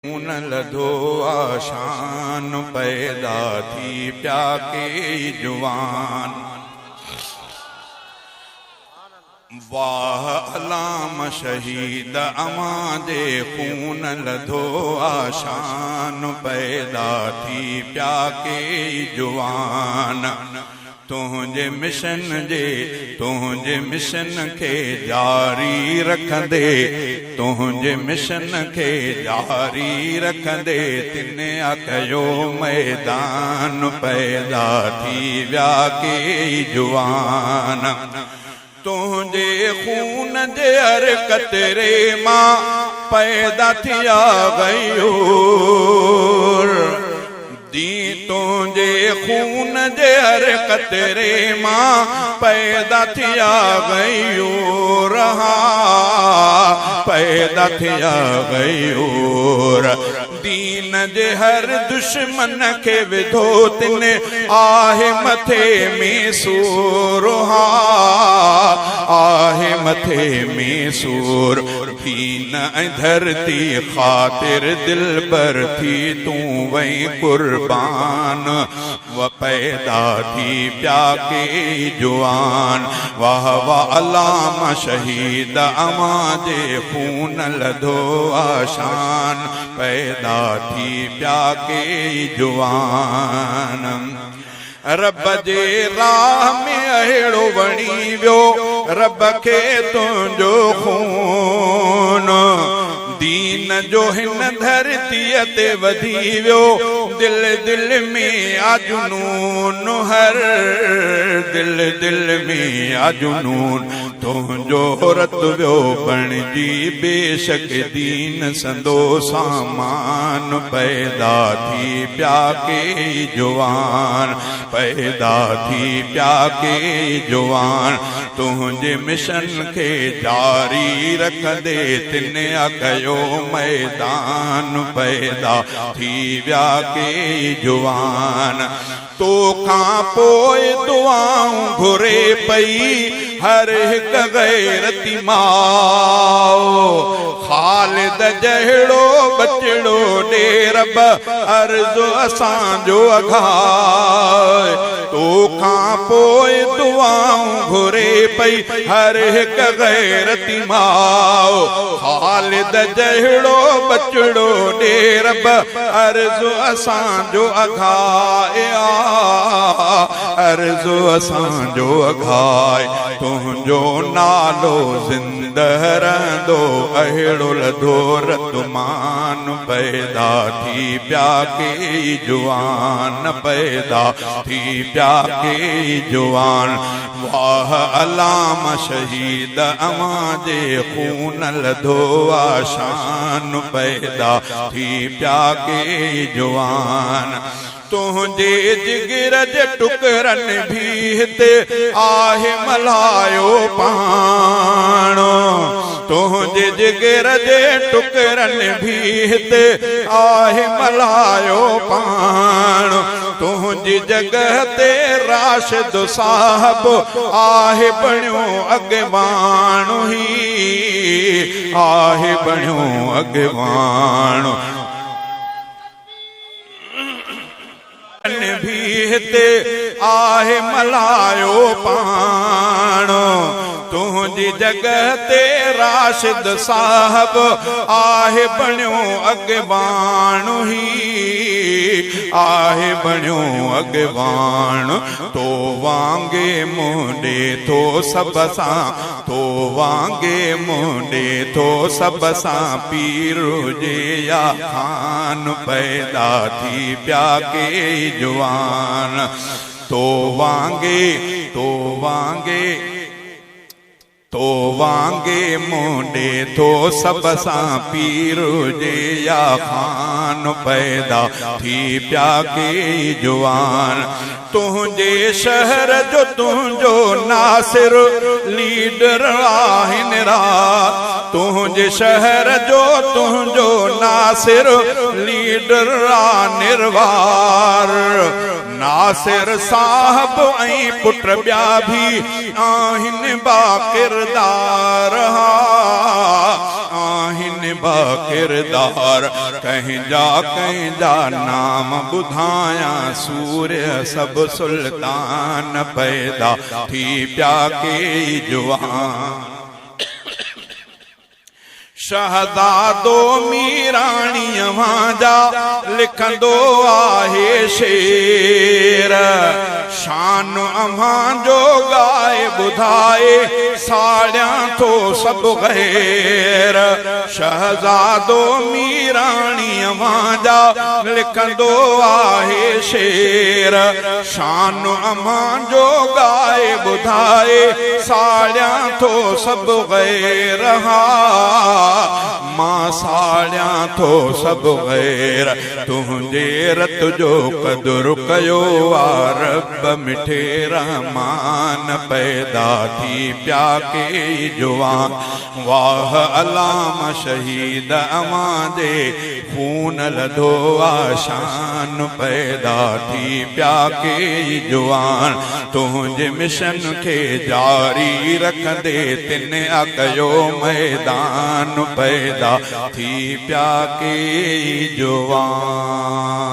खून लधो आशान पैदा थी प्याके जुवान। वाह अलाम शहीद अमादे खून लधो आशान पैदा थी प्याके जुवान। तुझे मिशन के जारी रखंदे, तुझे मिशन के जारी रखंदे तिन अकयो मैदान पैदा थी व्या के जुवान। तुझे खून जे हर कतरे मां पैदा थिया गयूर। दी तुझे खून जे हर कतरे मां पैदा थिया गयूर, पैदा थिया गयूर। दीन जे हर दुश्मन के विधो तिन आहे मथे में सूर, आहे मथे में सूर। दीन धरती खातिर दिल पर थी तू वही कुर्बान, व पैदा थी प्याके जुवान। वाह वाह अलाम शहीद अमादे खून लधो आशान पैदा थी प्याके जुवान। रब जे राह में अहिड़ो वणी वियो रब के तुझो खून। दीन जो हिन धरतीअ ते वधी वियो दिल दिल में आ जुनून, हर दिल दिल में आ जुनून। तुझो रत वियो बणजी बेशक दीन संदो सामान पैदा थी प्याके जुवान, पैदा थी प्याके जुवान। तुझे मिशन के जारी रखंदे तिन अकयो मैदान पैदा थी व्या के जुवान। तो खां पोइ दुआऊं घुरे पई हर हिक गैरती माओ। खालिद जहिड़ो बचड़ो ॾे रब अर्ज़ असांजो अघाए। तो खां पोइ दुआऊं घुरे पई हर हिक गैरती माओ। खालिद जहिड़ो बचड़ो ॾे रब अर्ज़ असांजो अघाए, अर्ज़ असांजो अघाए। तुझो नालो ज़िंदह रहंदो अहिड़ो लधो रतमान पैदा थी प्याके जुवान, पैदा थी प्याके जुवान। वाह अलाम शहीद अमादे खून लधो आशान पैदा थी प्याके जुवान। तुझे जिगर जे टुकरन भी हिते आहे मल्हायो पाण। तुझे जिगर जे टुकरन भी हिते आहे मल्हायो पाण। तुझी जगह ते राशिद साहब आहे बणियो अॻवान ही, आहे बणियो अॻवान। भी हिते आहे मल्हायो पाण। तुझी जगह ते राशिद साहब आहे बणियो अॻवान ही, आहे बणियो अॻवान। तो वांगे मुंडे थो सब सां, तो वांगे मुंडे थो सब सां पीर जे या खान पैदा थी प्याके जुवान। तो वांगे, तो वांगे, तो वांगे मुंडे थो सब सां पीर जे या खान पैदा थी प्याके जुवान। तुझे शहर जो तुझो नासिर लीडर आहिनि रात। तुझे शहर जो तुझो नासिर लीडर आ निर्वार। नासिर साहब ऐं पुट ॿिया भी आहिनि बाकिरदार आहिनि बाकिरदार कंहिंजा नाम ॿुधायां सूर्य सब सुल्तान पैदा थी पिया के जवान शहज़ादो मीराणी वाजा लिखंदो आहे शेर शान अव्हां जो गाए ॿुधाए साड़ियां थो सभु गैर शहज़ादो मीराणी वाजा लिखंदो आहे शेर शान अव्हां जो गाए ॿुधाए साड़ियां थो सभु गैर मां साड़ियां थो सभु गैर तुंहिंजे रत जो क़दुरु कयो आ रब मिठे रहमान पैदा थी पिया के जवान वाह अलाम शहीद अवां जे खून लधो आशान पैदा थी पिया के जवान तुंहिंजे मिशन खे जारी रखंदे तिन कयो मैदान पैदा थी पिया के जवान।